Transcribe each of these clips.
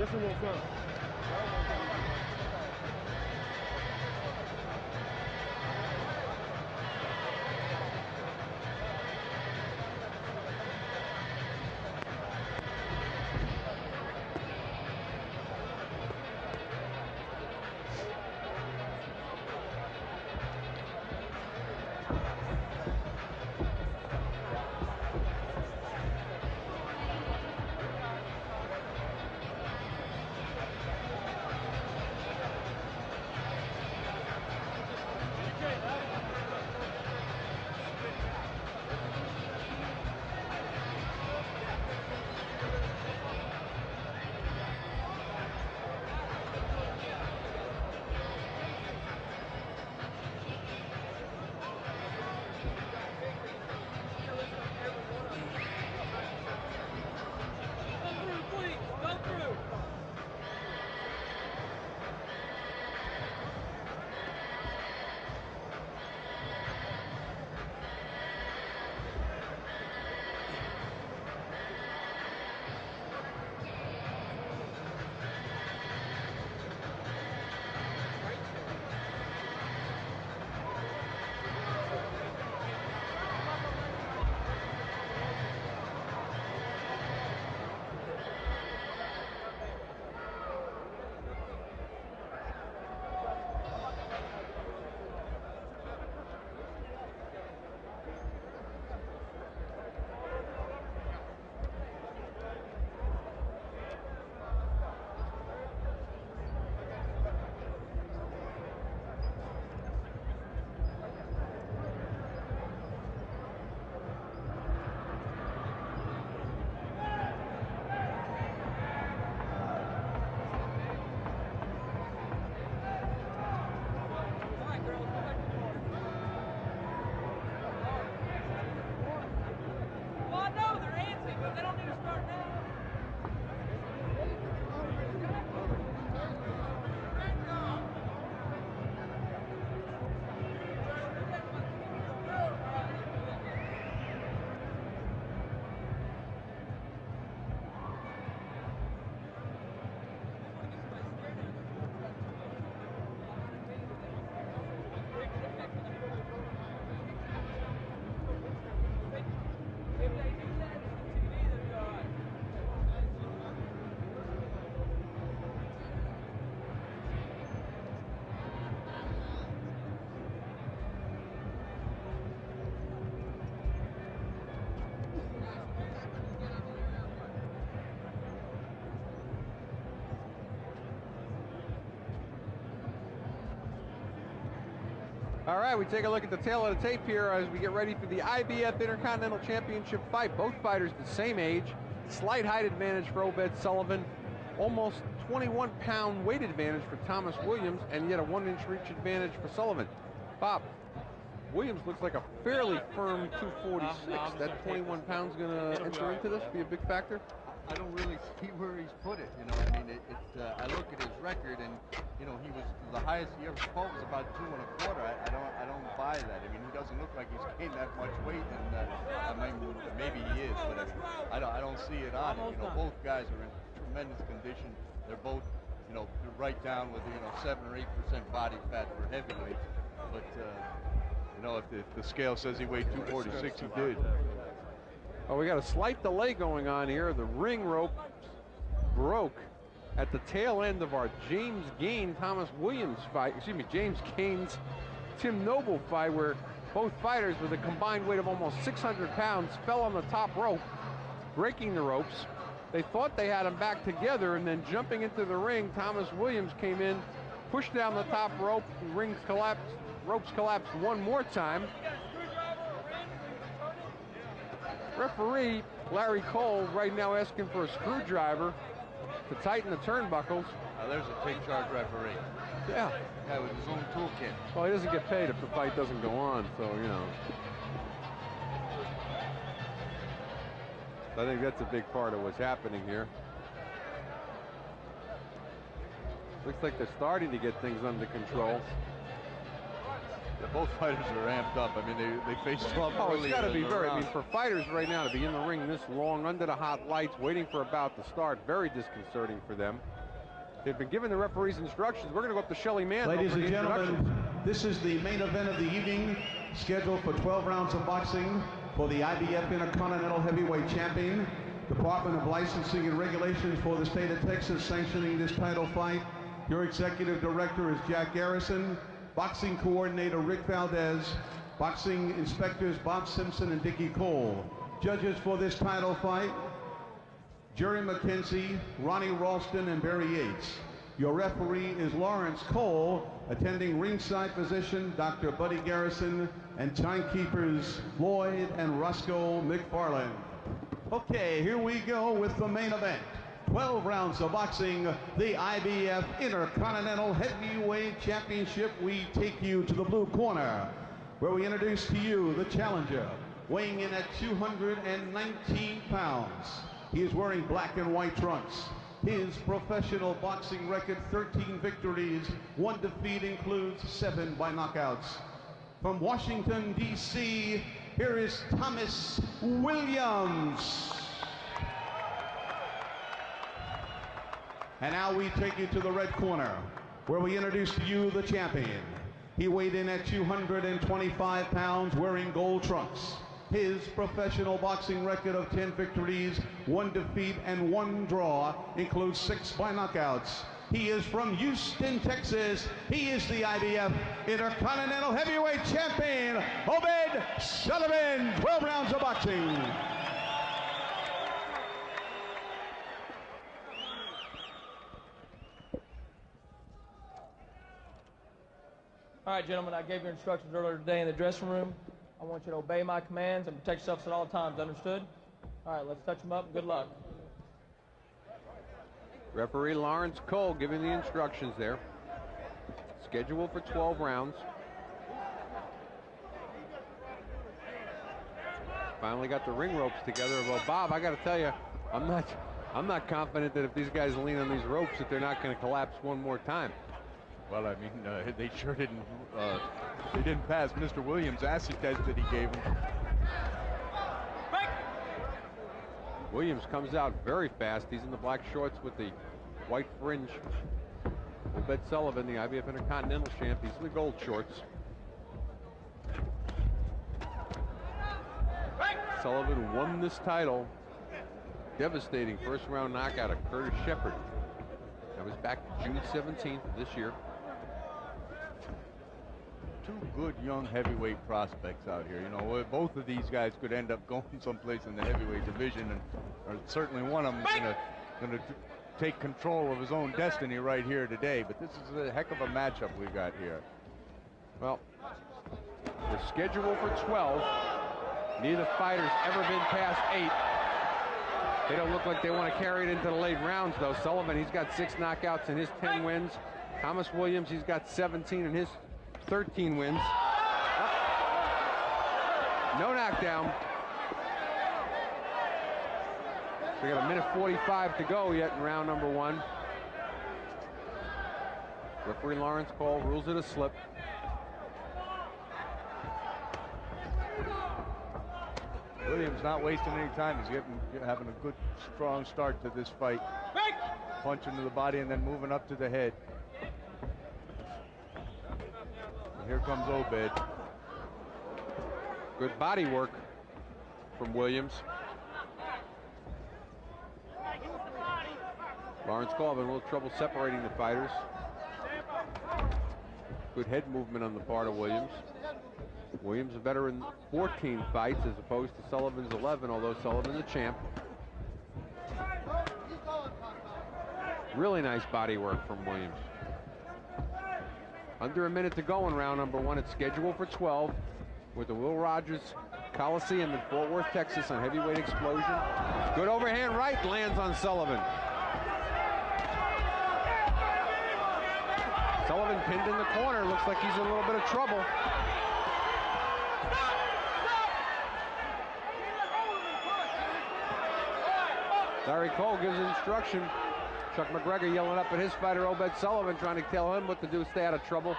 This one won't come. All right, we take a look at the tail of the tape here as we get ready for the IBF Intercontinental Championship fight. Both fighters the same age. Slight height advantage for Obed Sullivan. Almost 21-pound weight advantage for Thomas Williams, and yet a 1-inch reach advantage for Sullivan. Bob, Williams looks like a fairly firm 246. That 21 pounds going to enter into this, be a big factor? I don't really see where he's put it. You know, I mean, I look at his record, and you know, the highest he ever fought was about 2 1/4. I don't buy that. I mean, he doesn't look like he's gained that much weight, and I mean, maybe he is, but I don't see it on him. You know, both guys are in tremendous condition. They're both, you know, right down with 7 or 8% body fat for heavyweights. But you know, if the scale says he weighed 246, he did. Oh, we got a slight delay going on here. The ring rope broke at the tail end of our James Gaines Thomas Williams fight. Excuse me, James Gaines Tim Noble fight, where both fighters with a combined weight of almost 600 pounds fell on the top rope, breaking the ropes. They thought they had them back together, and then jumping into the ring, Thomas Williams came in, pushed down the top rope, the ropes collapsed one more time. Referee Larry Cole right now asking for a screwdriver to tighten the turnbuckles. There's a take charge referee. Yeah. Yeah, with his own toolkit. Well, he doesn't get paid if the fight doesn't go on, so, you know. I think that's a big part of what's happening here. Looks like they're starting to get things under control. Yeah, both fighters are amped up. I mean, they faced off early. Oh, it's got to be very, I mean, for fighters right now to be in the ring this long, under the hot lights, waiting for a bout to start, very disconcerting for them. They've been given the referee's instructions. We're going to go up to Shelly Mann. Ladies and gentlemen, this is the main event of the evening, scheduled for 12 rounds of boxing for the IBF Intercontinental Heavyweight Champion. Department of Licensing and Regulations for the state of Texas sanctioning this title fight. Your executive director is Jack Garrison. Boxing coordinator Rick Valdez. Boxing inspectors Bob Simpson and Dickie Cole. Judges for this title fight, Jerry McKenzie, Ronnie Ralston, and Barry Yates. Your referee is Lawrence Cole. Attending ringside physician Dr. Buddy Garrison, and timekeepers Floyd and Roscoe McFarland. Okay, here we go with the main event. 12 rounds of boxing, the IBF Intercontinental Heavyweight Championship. We take you to the blue corner, where we introduce to you the challenger, weighing in at 219 pounds. He is wearing black and white trunks. His professional boxing record, 13 victories, 1 defeat, includes 7 by knockouts. From Washington, D.C., here is Thomas Williams. And now we take you to the red corner, where we introduce to you the champion. He weighed in at 225 pounds, wearing gold trunks. His professional boxing record of 10 victories, 1 defeat, and 1 draw includes 6 by knockouts. He is from Houston, Texas. He is the IBF Intercontinental Heavyweight Champion, Obed Sullivan. 12 rounds of boxing. All right, gentlemen, I gave you instructions earlier today in the dressing room. I want you to obey my commands and protect yourselves at all times, understood? All right, let's touch them up and good luck. Referee Lawrence Cole giving the instructions there. Scheduled for 12 rounds. Finally got the ring ropes together. Well, Bob, I got to tell you, I'm not confident that if these guys lean on these ropes that they're not going to collapse one more time. Well, I mean, they sure didn't. They didn't pass Mr. Williams' acid test that he gave him. Williams comes out very fast. He's in the black shorts with the white fringe. Obed Sullivan, the IBF Intercontinental champ, he's in the gold shorts. Sullivan won this title. Devastating first round knockout of Curtis Shepard. That was back June 17th of this year. 2 good young heavyweight prospects out here. You know, both of these guys could end up going someplace in the heavyweight division, and or certainly one of them is going to take control of his own destiny right here today. But this is a heck of a matchup we got here. Well, we're scheduled for 12. Neither fighter's ever been past 8. They don't look like they want to carry it into the late rounds, though. Sullivan, he's got 6 knockouts in his 10 wins. Thomas Williams, he's got 17 in his 13 wins. No knockdown. We got 1:45 to go yet in round number 1. Referee Lawrence Cole rules it a slip. Williams not wasting any time. He's having a good, strong start to this fight. Punch into the body and then moving up to the head. And here comes Obed. Good body work from Williams. Lawrence Cole having a little trouble separating the fighters. Good head movement on the part of Williams. Williams a veteran, 14 fights as opposed to Sullivan's 11, although Sullivan's a champ. Really nice body work from Williams. Under a minute to go in round number 1. It's scheduled for 12 with the Will Rogers Coliseum in Fort Worth, Texas on Heavyweight Explosion. Good overhand right lands on Sullivan. Sullivan pinned in the corner. Looks like he's in a little bit of trouble. Larry Cole gives instruction. Chuck McGregor yelling up at his fighter, Obed Sullivan, trying to tell him what to do to stay out of trouble.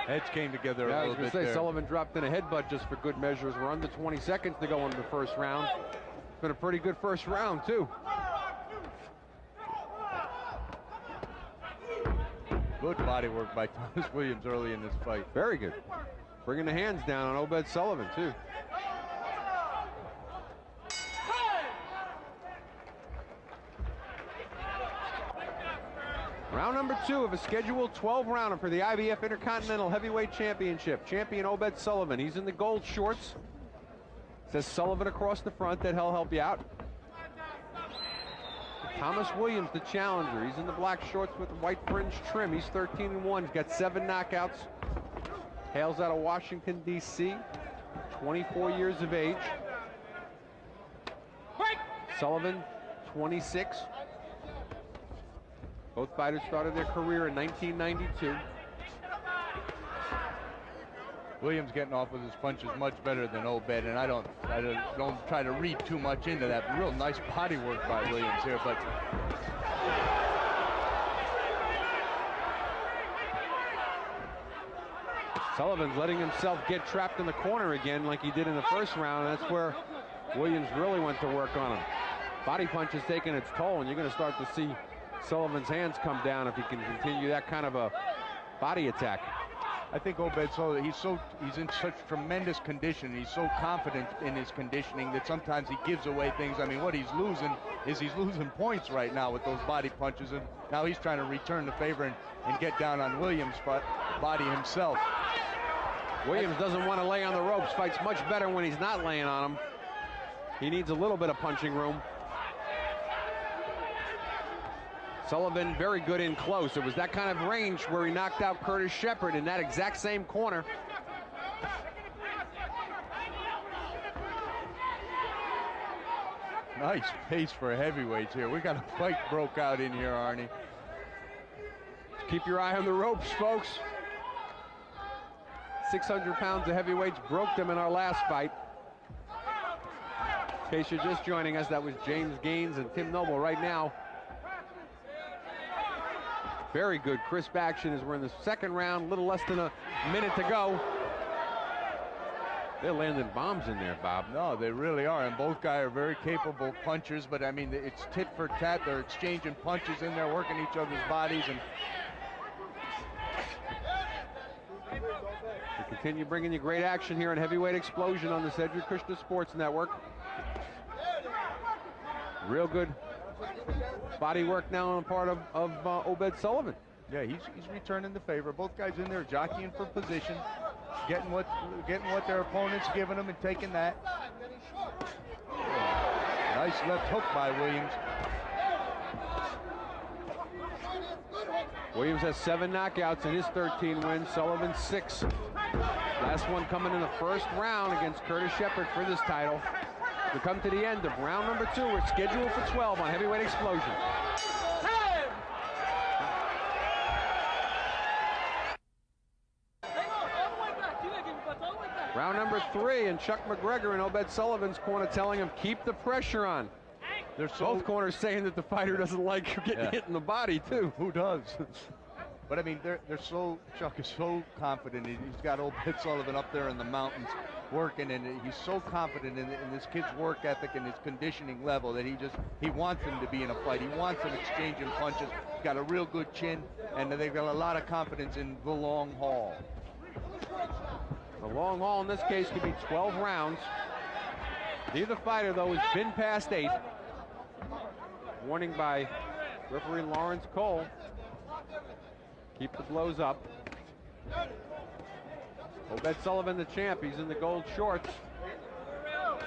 Heads came together a little bit there. Sullivan dropped in a headbutt just for good measures. We're under 20 seconds to go into the first round. It's been a pretty good first round, too. Good body work by Thomas Williams early in this fight. Very good. Bringing the hands down on Obed Sullivan, too. Round number 2 of a scheduled 12-rounder for the IBF Intercontinental Heavyweight Championship. Champion Obed Sullivan. He's in the gold shorts. Says Sullivan across the front that he'll help you out. Thomas Williams, the challenger. He's in the black shorts with the white fringe trim. He's 13-1. He's got 7 knockouts. Hails out of Washington, D.C. 24 years of age. Sullivan, 26. Both fighters started their career in 1992. Williams getting off with his punches much better than Obed, and I don't try to read too much into that. Real nice body work by Williams here, but Sullivan's letting himself get trapped in the corner again like he did in the first round. That's where Williams really went to work on him. Body punch is taking its toll, and you're going to start to see Sullivan's hands come down if he can continue that kind of a body attack. I think Obed Sullivan, he's in such tremendous condition. He's so confident in his conditioning that sometimes he gives away things. I mean, what he's losing is he's losing points right now with those body punches, and now he's trying to return the favor and get down on Williams' body himself. Williams doesn't want to lay on the ropes. Fights much better when he's not laying on them. He needs a little bit of punching room. Sullivan very good in close. It was that kind of range where he knocked out Curtis Shepard in that exact same corner. Nice pace for heavyweights here. We got a fight broke out in here, Arnie. Keep your eye on the ropes, folks. 600 pounds of heavyweights broke them in our last fight. In case you're just joining us, that was James Gaines and Tim Noble. Right now, very good crisp action as we're in the second round, a little less than a minute to go. They're landing bombs in there, Bob. No, they really are, and both guys are very capable punchers, but I mean, it's tit for tat. They're exchanging punches in there, working each other's bodies, and we continue bringing you great action here on Heavyweight Explosion on the Cedric Kushner Sports Network. Real good body work now on the part of Obed Sullivan. Yeah, he's returning the favor. Both guys in there jockeying for position, getting what their opponent's giving them and taking that. Nice left hook by Williams. Williams has 7 knockouts in his 13 wins. Sullivan 6. Last one coming in the first round against Curtis Shepard for this title. We come to the end of round number 2. We're scheduled for 12 on Heavyweight Explosion. Round number 3, and Chuck McGregor in Obed Sullivan's corner telling him, keep the pressure on. They're Both corners saying that the fighter doesn't like getting hit in the body, too. Who does? But I mean, Chuck is so confident. He's got Obed Sullivan up there in the mountains working, and he's so confident in this kid's work ethic and his conditioning level that he wants him to be in a fight. He wants him exchanging punches. He's got a real good chin, and they've got a lot of confidence in the long haul. The long haul in this case could be 12 rounds. Neither fighter, though, has been past 8. Warning by referee Lawrence Cole. Keep the blows up. Obed Sullivan, the champ, he's in the gold shorts.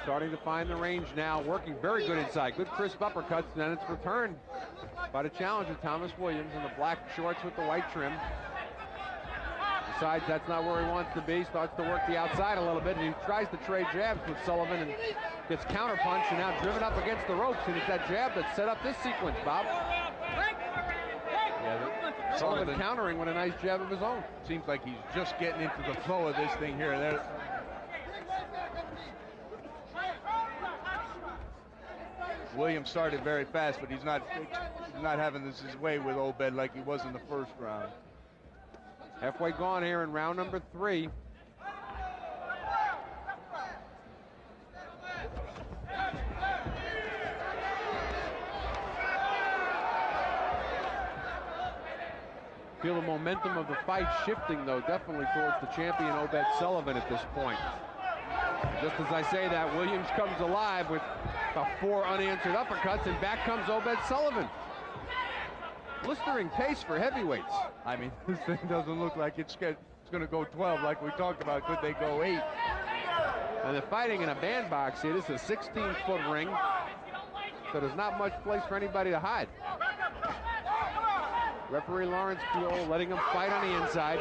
Starting to find the range now, working very good inside. Good crisp uppercuts, and then it's returned by the challenger, Thomas Williams, in the black shorts with the white trim. Decides that's not where he wants to be, starts to work the outside a little bit, and he tries to trade jabs with Sullivan and gets counterpunched and now driven up against the ropes, and it's that jab that set up this sequence, Bob. Yeah, Sullivan countering with a nice jab of his own. Seems like he's just getting into the flow of this thing here. Williams started very fast, but he's not having this his way with Obed like he was in the first round. Halfway gone here in round number 3. Feel the momentum of the fight shifting, though, definitely towards the champion Obed Sullivan at this point. Just as I say that, Williams comes alive with the 4 unanswered uppercuts, and back comes Obed Sullivan. Blistering pace for heavyweights. I mean, this thing doesn't look like it's going to go 12 like we talked about. Could they go 8? And they're fighting in a bandbox here. This is a 16-foot ring, so there's not much place for anybody to hide. Referee Lawrence Kuhl letting him fight on the inside.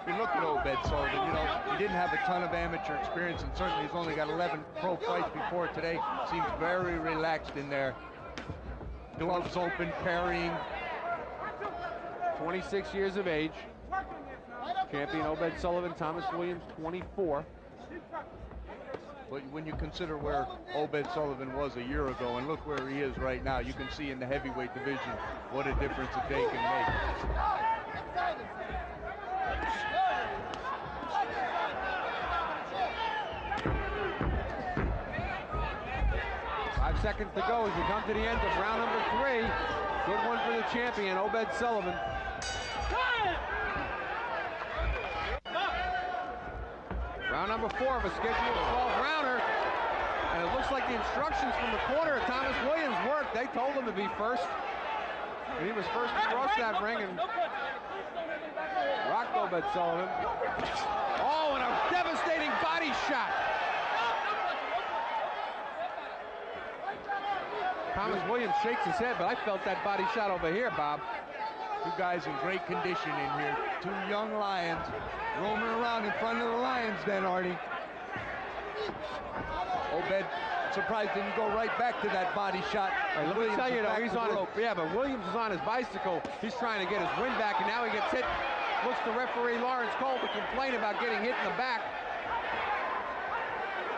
You look at Obed Sullivan, you know, he didn't have a ton of amateur experience, and certainly he's only got 11 pro fights before today. Seems very relaxed in there. Gloves open, parrying. 26 years of age. Champion Obed Sullivan, Thomas Williams, 24. But when you consider where Obed Sullivan was a year ago and look where he is right now, you can see in the heavyweight division what a difference a day can make. 5 seconds to go as we come to the end of round number 3. Good one for the champion, Obed Sullivan. Round number 4 of a scheduled 12-rounder. And it looks like the instructions from the corner of Thomas Williams worked. They told him to be first. And he was first across that ring and rocked Obed Sullivan. Oh, and a devastating body shot. Thomas Williams shakes his head, but I felt that body shot over here, Bob. Two guys in great condition in here. 2 young lions roaming around in front of the lions then, Artie. Obed, surprised didn't go right back to that body shot. Right, let me tell you though, he's on his, but Williams is on his bicycle. He's trying to get his wind back, and now he gets hit. Looks to referee Lawrence Cole to complain about getting hit in the back.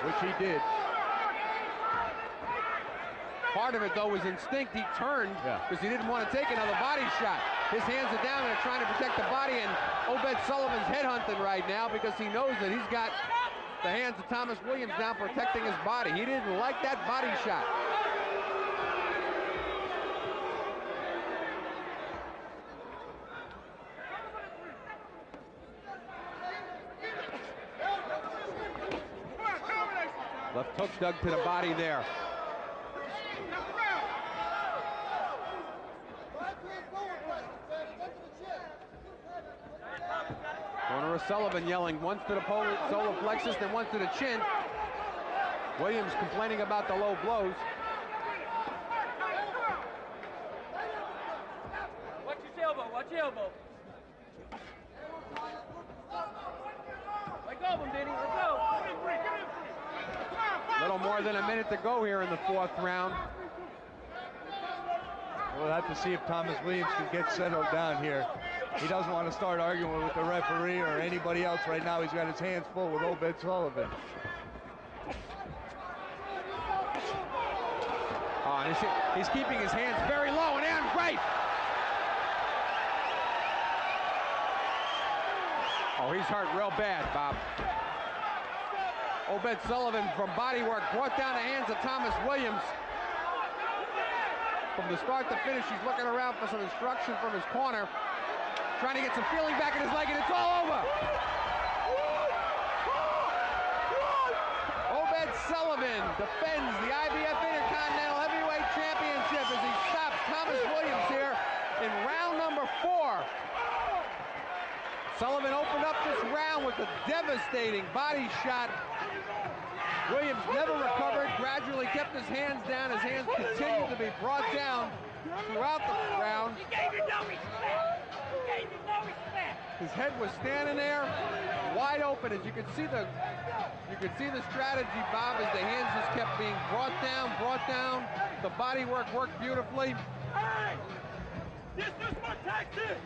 Which he did. Part of it, though, was instinct. He turned because he didn't want to take another body shot. His hands are down and they're trying to protect the body, and Obed Sullivan's headhunting right now because he knows that he's got the hands of Thomas Williams down protecting his body. He didn't like that body shot. Left hook dug to the body there. Corner of Sullivan yelling once to the solar plexus, then once to the chin. Williams complaining about the low blows. Watch your elbow, watch your elbow. Let go of him, Denny, let go. Little more than a minute to go here in the 4th round. We'll have to see if Thomas Williams can get settled down here. He doesn't want to start arguing with the referee or anybody else right now. He's got his hands full with Obed Sullivan. Oh, and he's keeping his hands very low and aimed right. Oh, he's hurt real bad, Bob. Obed Sullivan from body work brought down the hands of Thomas Williams. From the start to finish, he's looking around for some instruction from his corner. Trying to get some feeling back in his leg, and it's all over. Obed Sullivan defends the IBF Intercontinental Heavyweight Championship as he stops Thomas Williams here in round number 4. Sullivan opened up this round with a devastating body shot. Williams never recovered, gradually kept his hands down. His hands continued to be brought down throughout the round. His head was standing there, wide open. As you could see the strategy, Bob, as the hands just kept being brought down. The body work worked beautifully. Hey! This is for Texas!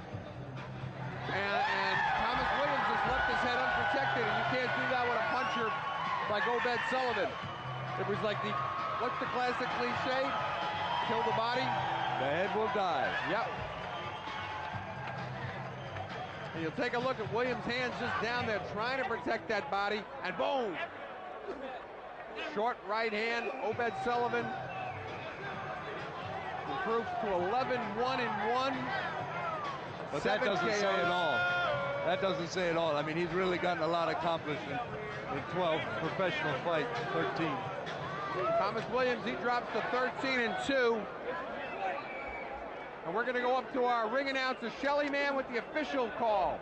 And Thomas Williams just left his head unprotected, and you can't do that with a puncher like Obed Sullivan. It was like what's the classic cliche? Kill the body. The head will die. Yep. And you'll take a look at Williams' hands just down there trying to protect that body, and boom! Short right hand, Obed Sullivan Improves to 11-1-1. But that doesn't say it all. That doesn't say it all. I mean, he's really gotten a lot accomplished in 12 professional fights, 13. Thomas Williams, he drops to 13-2. And we're going to go up to our ring announcer, Shelly Mann, with the official call.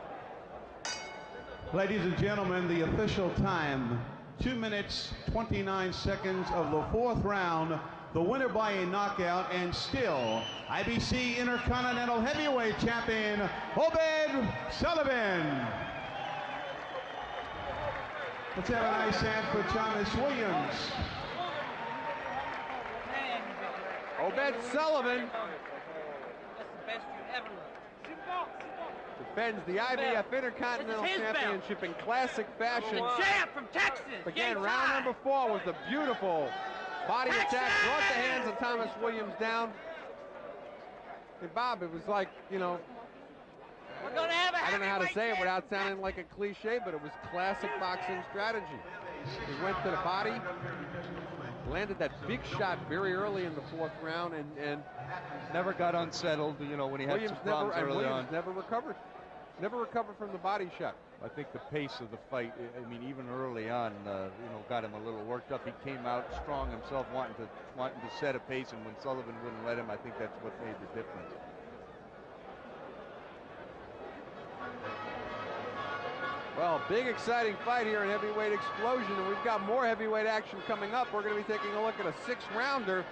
Ladies and gentlemen, the official time, 2 minutes, 29 seconds of the 4th round. The winner by a knockout and still IBC Intercontinental Heavyweight Champion, Obed Sullivan. Let's have a nice hand for Thomas Williams. Obed Sullivan That's the best you ever looked. defends the IBF Intercontinental This is his Championship in classic fashion. The champ from Texas. Again, James round Hyde. number 4 was the beautiful body attack, brought the hands of Thomas Williams down. Hey, Bob, it was like, you know, We're gonna have a I don't know how to heavyweight say it champ. without sounding like a cliche, but it was classic boxing strategy. He went to the body, landed that big shot very early in the 4th round, and Never got unsettled, you know, when he had Williams some problems early on. never recovered. Never recovered from the body shot. I think the pace of the fight, I mean, even early on, you know, got him a little worked up. He came out strong himself, wanting to set a pace, and when Sullivan wouldn't let him, I think that's what made the difference. Well, big exciting fight here in Heavyweight Explosion, and we've got more heavyweight action coming up. We're going to be taking a look at a 6-rounder